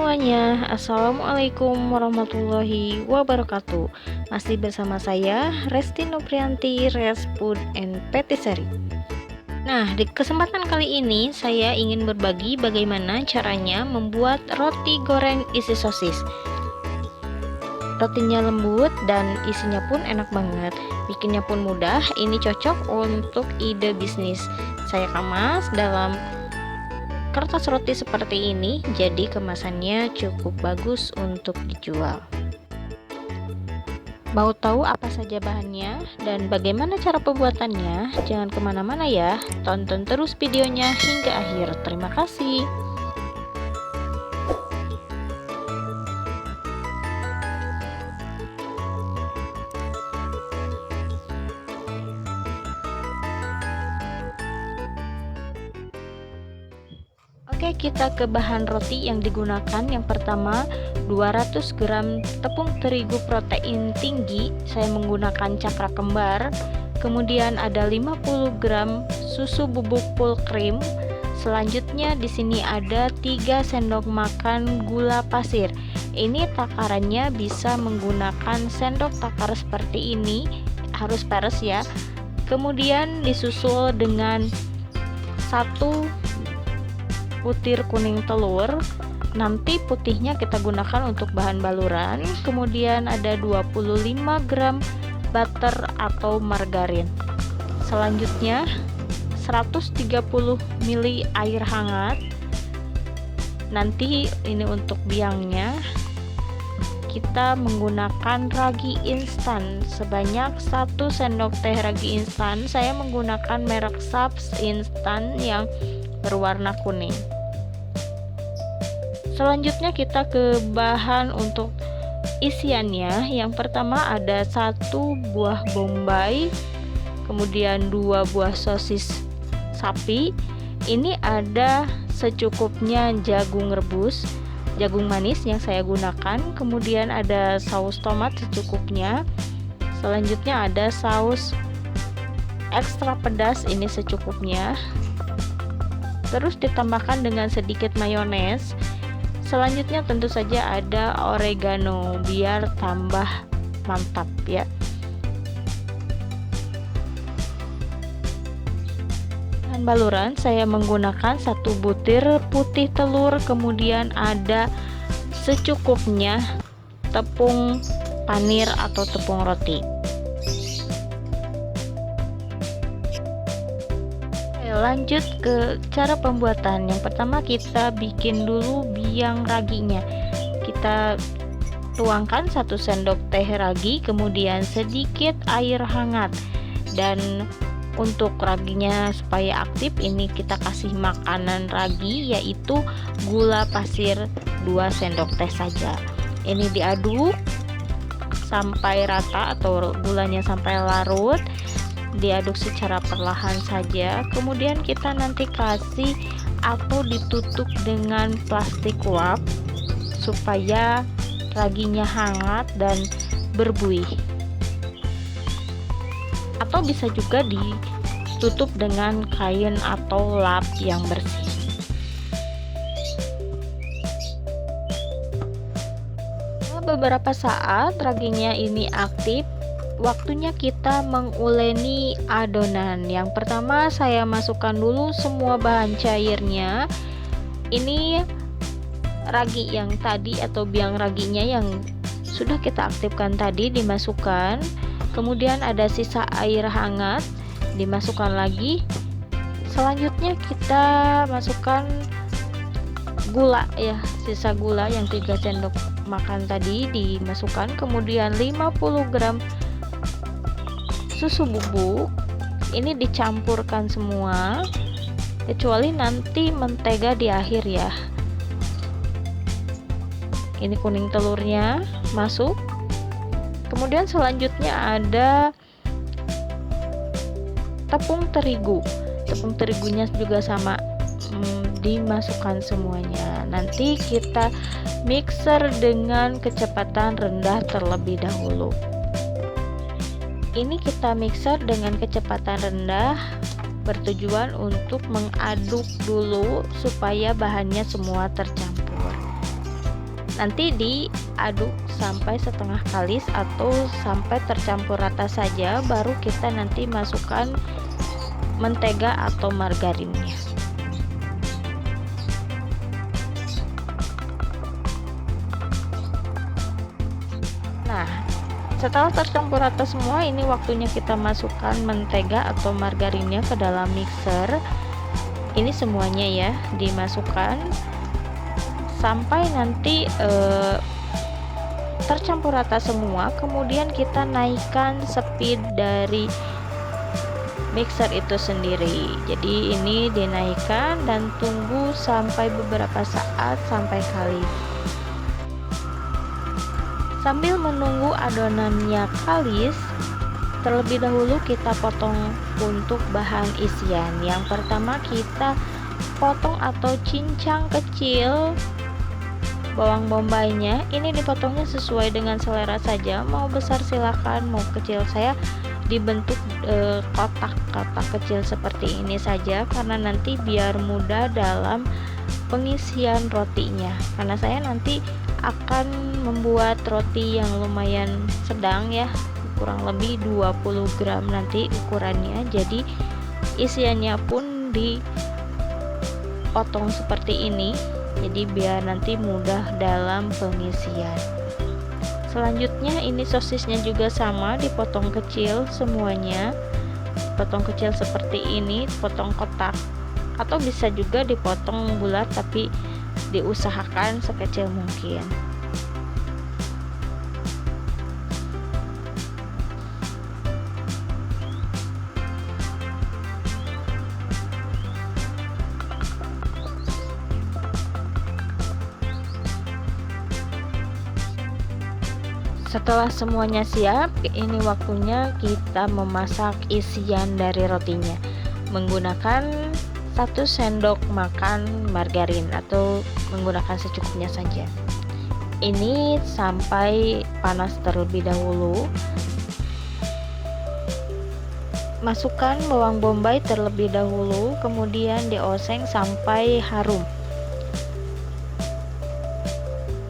semuanya, Assalamualaikum warahmatullahi wabarakatuh. Masih bersama saya Resti Noprianti, Res Food and Patisserie. Nah, di kesempatan kali ini saya ingin berbagi bagaimana caranya membuat roti goreng isi sosis. Rotinya lembut dan isinya pun enak banget. Bikinnya pun mudah, ini cocok untuk ide bisnis. Saya kemas dalam kertas roti seperti ini, jadi kemasannya cukup bagus untuk dijual. Mau tahu apa saja bahannya dan bagaimana cara pembuatannya? Jangan kemana-mana ya, tonton terus videonya hingga akhir. Terima kasih. Oke, kita ke bahan roti yang digunakan. Yang pertama, 200 gram tepung terigu protein tinggi, saya menggunakan cakra kembar. Kemudian ada 50 gram susu bubuk full cream. Selanjutnya di sini ada 3 sendok makan gula pasir. Ini takarannya bisa menggunakan sendok takar seperti ini, harus peres ya. Kemudian disusul dengan 1 butir kuning telur, nanti putihnya kita gunakan untuk bahan baluran. Kemudian ada 25 gram butter atau margarin. Selanjutnya 130 ml air hangat. Nanti ini untuk biangnya kita menggunakan ragi instan sebanyak 1 sendok teh ragi instan. Saya menggunakan merek Saps instan yang berwarna kuning. Selanjutnya kita ke bahan untuk isiannya. Yang pertama ada 1 buah bombay, kemudian 2 buah sosis sapi. Ini ada secukupnya jagung rebus, jagung manis yang saya gunakan. Kemudian ada saus tomat secukupnya. Selanjutnya ada saus ekstra pedas, ini secukupnya. Terus ditambahkan dengan sedikit mayones. Selanjutnya tentu saja ada oregano biar tambah mantap ya. Bahan baluran saya menggunakan 1 butir putih telur, kemudian ada secukupnya tepung panir atau tepung roti. Lanjut ke cara pembuatan. Yang pertama kita bikin dulu biang raginya. Kita tuangkan 1 sendok teh ragi, kemudian sedikit air hangat. Dan untuk raginya supaya aktif, ini kita kasih makanan ragi yaitu gula pasir 2 sendok teh saja. Ini diaduk sampai rata atau gulanya sampai larut. Diaduk secara perlahan saja. Kemudian kita nanti kasih atau ditutup dengan plastik wrap supaya raginya hangat dan berbuih, atau bisa juga ditutup dengan kain atau lap yang bersih. Beberapa saat raginya ini aktif, waktunya kita menguleni adonan. Yang pertama saya masukkan dulu semua bahan cairnya. Ini ragi yang tadi atau biang raginya yang sudah kita aktifkan tadi dimasukkan. Kemudian ada sisa air hangat dimasukkan lagi. Selanjutnya kita masukkan gula ya, sisa gula yang 3 sendok makan tadi dimasukkan. Kemudian 50 gram susu bubuk, ini dicampurkan semua kecuali nanti mentega di akhir ya. Ini kuning telurnya masuk. Kemudian selanjutnya ada tepung terigu. Tepung terigunya juga sama, dimasukkan semuanya. Nanti kita mixer dengan kecepatan rendah terlebih dahulu. Ini kita mixer dengan kecepatan rendah bertujuan untuk mengaduk dulu supaya bahannya semua tercampur. Nanti diaduk sampai setengah kalis atau sampai tercampur rata saja, baru kita nanti masukkan mentega atau margarinnya. Nah, setelah tercampur rata semua, ini waktunya kita masukkan mentega atau margarinnya ke dalam mixer. Ini semuanya ya dimasukkan sampai nanti tercampur rata semua. Kemudian kita naikkan speed dari mixer itu sendiri. Jadi ini dinaikkan dan tunggu sampai beberapa saat sampai kalis. Sambil menunggu adonannya kalis, terlebih dahulu kita potong untuk bahan isian. Yang pertama kita potong atau cincang kecil bawang bombaynya. Ini dipotongnya sesuai dengan selera saja, mau besar silahkan, mau kecil. Saya dibentuk kotak-kotak kecil seperti ini saja, karena nanti biar mudah dalam pengisian rotinya, karena saya nanti akan membuat roti yang lumayan sedang ya, kurang lebih 20 gram nanti ukurannya. Jadi isiannya pun dipotong seperti ini, jadi biar nanti mudah dalam pengisian. Selanjutnya ini sosisnya juga sama, dipotong kecil semuanya, potong kecil seperti ini, potong kotak, atau bisa juga dipotong bulat, tapi diusahakan sekecil mungkin. Setelah semuanya siap, ini waktunya kita memasak isian dari rotinya menggunakan 1 sendok makan margarin atau menggunakan secukupnya saja. Ini sampai panas terlebih dahulu. Masukkan bawang bombay terlebih dahulu, kemudian dioseng sampai harum.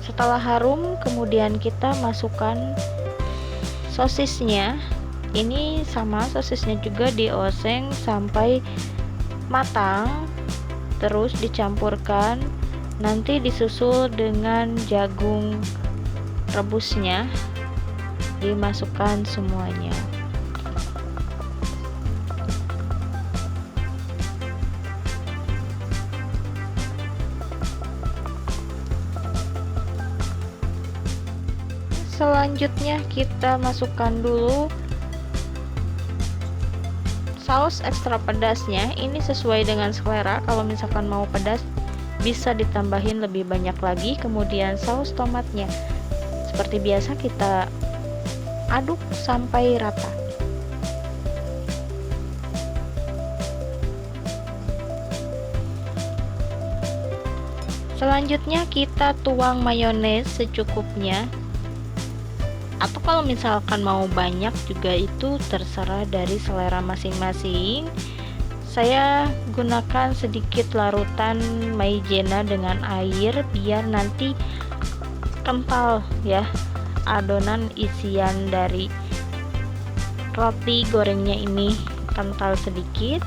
Setelah harum, kemudian kita masukkan sosisnya. Ini sama, sosisnya juga dioseng sampai matang, terus dicampurkan, nanti disusul dengan jagung rebusnya, dimasukkan semuanya. Selanjutnya kita masukkan dulu saus ekstra pedasnya. Ini sesuai dengan selera, kalau misalkan mau pedas bisa ditambahin lebih banyak lagi. Kemudian saus tomatnya seperti biasa kita aduk sampai rata. Selanjutnya kita tuang mayones secukupnya, atau kalau misalkan mau banyak juga itu terserah dari selera masing-masing. Saya gunakan sedikit larutan maizena dengan air biar nanti kental ya adonan isian dari roti gorengnya, ini kental sedikit.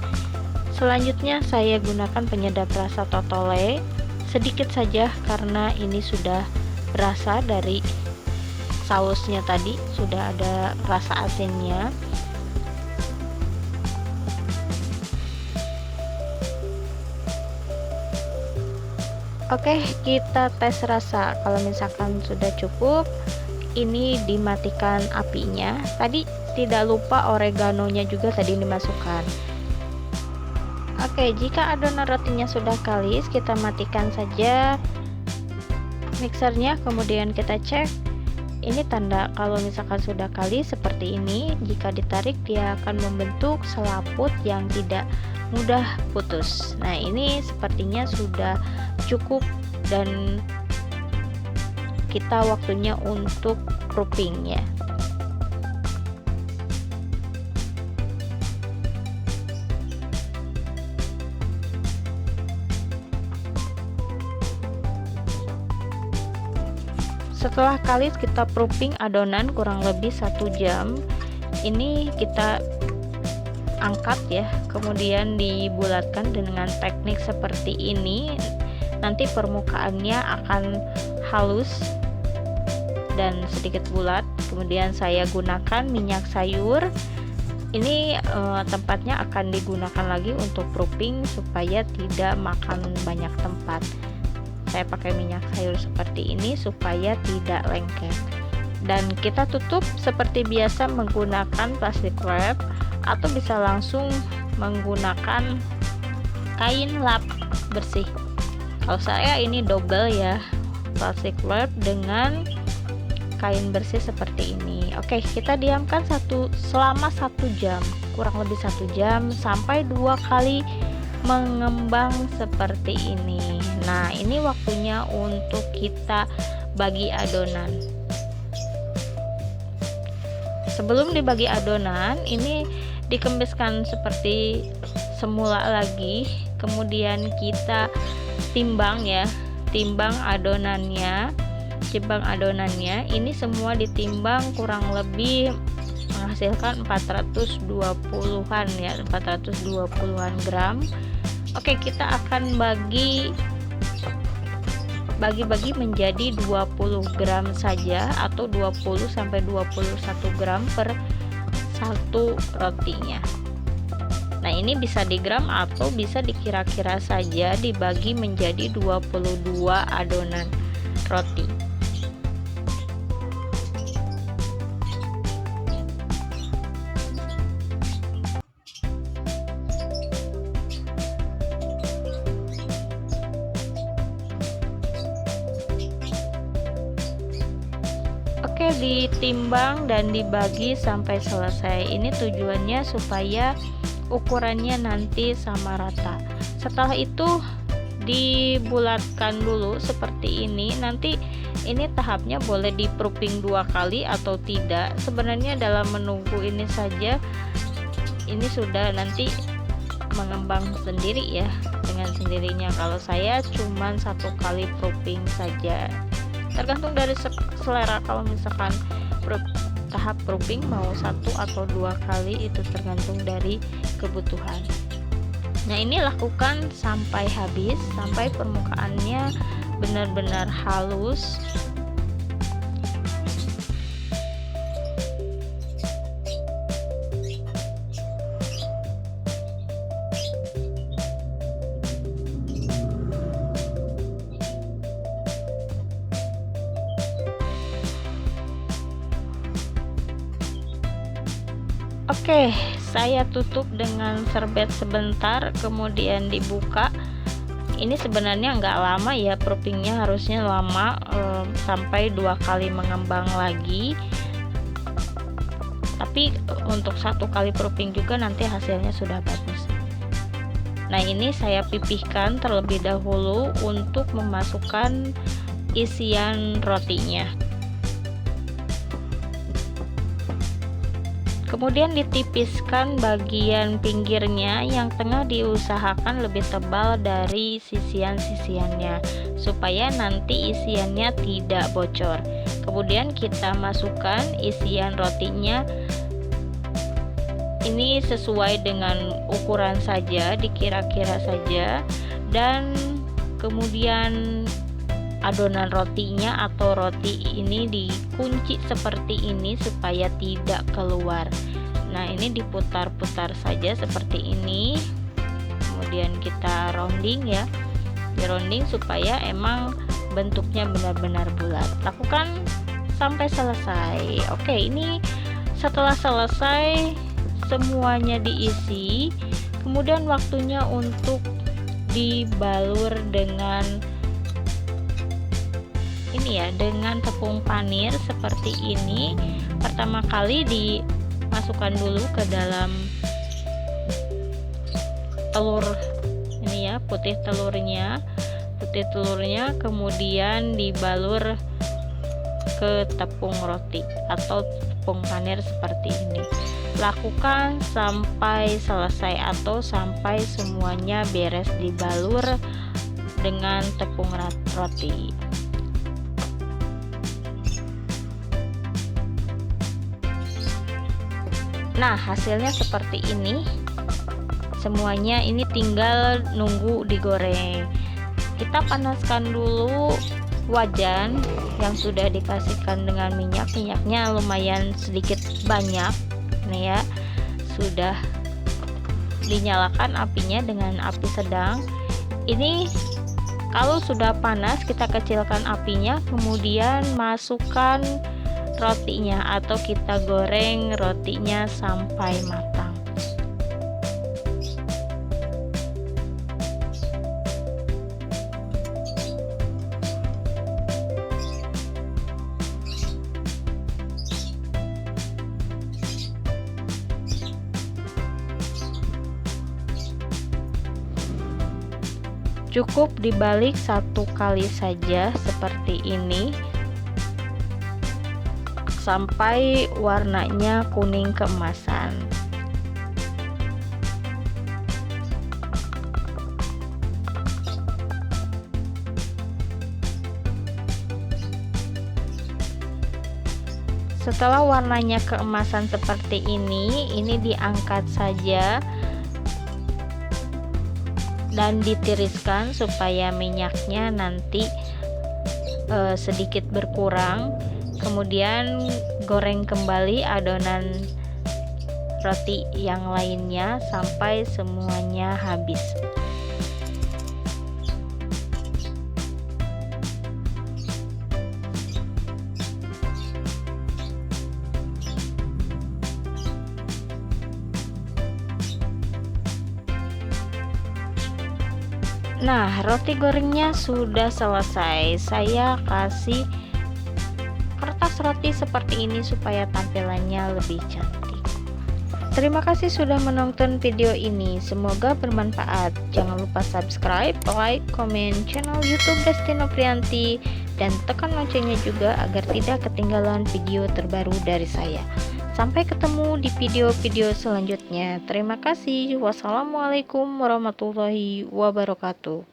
Selanjutnya saya gunakan penyedap rasa totole sedikit saja, karena ini sudah berasa dari sausnya tadi, sudah ada rasa asinnya. Oke, kita tes rasa. Kalau misalkan sudah cukup, ini dimatikan apinya. Tadi tidak lupa oreganonya juga tadi dimasukkan. Oke, jika adonan rotinya sudah kalis, kita matikan saja mixernya, kemudian kita cek. Ini tanda kalau misalkan sudah kalis seperti ini. Jika ditarik dia akan membentuk selaput yang tidak mudah putus. Nah, ini sepertinya sudah cukup dan kita waktunya untuk proofing ya. Setelah kali kita proofing adonan kurang lebih 1 jam, ini kita angkat ya, kemudian dibulatkan dengan teknik seperti ini. Nanti permukaannya akan halus dan sedikit bulat. Kemudian saya gunakan minyak sayur. Ini tempatnya akan digunakan lagi untuk proofing supaya tidak makan banyak tempat. Saya pakai minyak sayur seperti ini supaya tidak lengket. Dan kita tutup seperti biasa menggunakan plastik wrap, atau bisa langsung menggunakan kain lap bersih. Kalau saya ini double ya, plastik wrap dengan kain bersih seperti ini. Oke, kita diamkan selama 1 jam, kurang lebih 1 jam, sampai 2 kali mengembang seperti ini. Nah, ini waktunya untuk kita bagi adonan. Sebelum dibagi adonan, ini dikembiskan seperti semula lagi, kemudian kita timbang ya, timbang adonannya. Ini semua ditimbang kurang lebih menghasilkan 420-an ya, 420-an gram. Oke, kita akan bagi menjadi 20 gram saja, atau 20 sampai 21 gram per satu rotinya. Nah, ini bisa di gram atau bisa dikira-kira saja, dibagi menjadi 22 adonan roti. Oke, ditimbang dan dibagi sampai selesai. Ini tujuannya supaya ukurannya nanti sama rata. Setelah itu dibulatkan dulu seperti ini. Nanti ini tahapnya boleh di proofing 2 kali atau tidak. Sebenarnya dalam menunggu ini saja, ini sudah nanti mengembang sendiri ya, dengan sendirinya. Kalau saya cuman 1 kali proofing saja, tergantung dari selera. Kalau misalkan tahap proofing mau 1 atau 2 kali, itu tergantung dari kebutuhan. Nah, ini lakukan sampai habis, sampai permukaannya benar-benar halus. Oke, saya tutup dengan serbet sebentar, kemudian dibuka. Ini sebenarnya nggak lama ya, proofingnya harusnya lama, sampai 2 kali mengembang lagi. Tapi untuk 1 kali proofing juga nanti hasilnya sudah bagus. Nah, ini saya pipihkan terlebih dahulu untuk memasukkan isian rotinya. Kemudian ditipiskan bagian pinggirnya, yang tengah diusahakan lebih tebal dari sisian-sisiannya supaya nanti isiannya tidak bocor. Kemudian kita masukkan isian rotinya. Ini sesuai dengan ukuran saja, dikira-kira saja, dan kemudian adonan rotinya atau roti ini dikunci seperti ini supaya tidak keluar. Nah, ini diputar-putar saja seperti ini, kemudian kita rounding ya, di rounding supaya emang bentuknya benar-benar bulat. Lakukan sampai selesai. Oke, ini setelah selesai semuanya diisi, kemudian waktunya untuk dibalur dengan ini ya, dengan tepung panir seperti ini. Pertama kali dimasukkan dulu ke dalam telur ini ya, putih telurnya, kemudian dibalur ke tepung roti atau tepung panir seperti ini. Lakukan sampai selesai atau sampai semuanya beres dibalur dengan tepung roti. Nah, hasilnya seperti ini. Semuanya ini tinggal nunggu digoreng. Kita panaskan dulu wajan yang sudah dikasihkan dengan minyak. Minyaknya lumayan sedikit banyak nih ya. Sudah dinyalakan apinya dengan api sedang. Ini kalau sudah panas kita kecilkan apinya, kemudian masukkan rotinya atau kita goreng rotinya sampai matang. Cukup dibalik satu kali saja seperti ini sampai warnanya kuning keemasan. Setelah warnanya keemasan seperti ini diangkat saja dan ditiriskan supaya minyaknya nanti sedikit berkurang. Kemudian goreng kembali adonan roti yang lainnya sampai semuanya habis. Nah, roti gorengnya sudah selesai. Saya kasih kertas roti seperti ini supaya tampilannya lebih cantik. Terima kasih sudah menonton video ini. Semoga bermanfaat. Jangan lupa subscribe, like, komen channel YouTube Desti Nopriyanti, dan tekan loncengnya juga agar tidak ketinggalan video terbaru dari saya. Sampai ketemu di video-video selanjutnya. Terima kasih. Wassalamualaikum warahmatullahi wabarakatuh.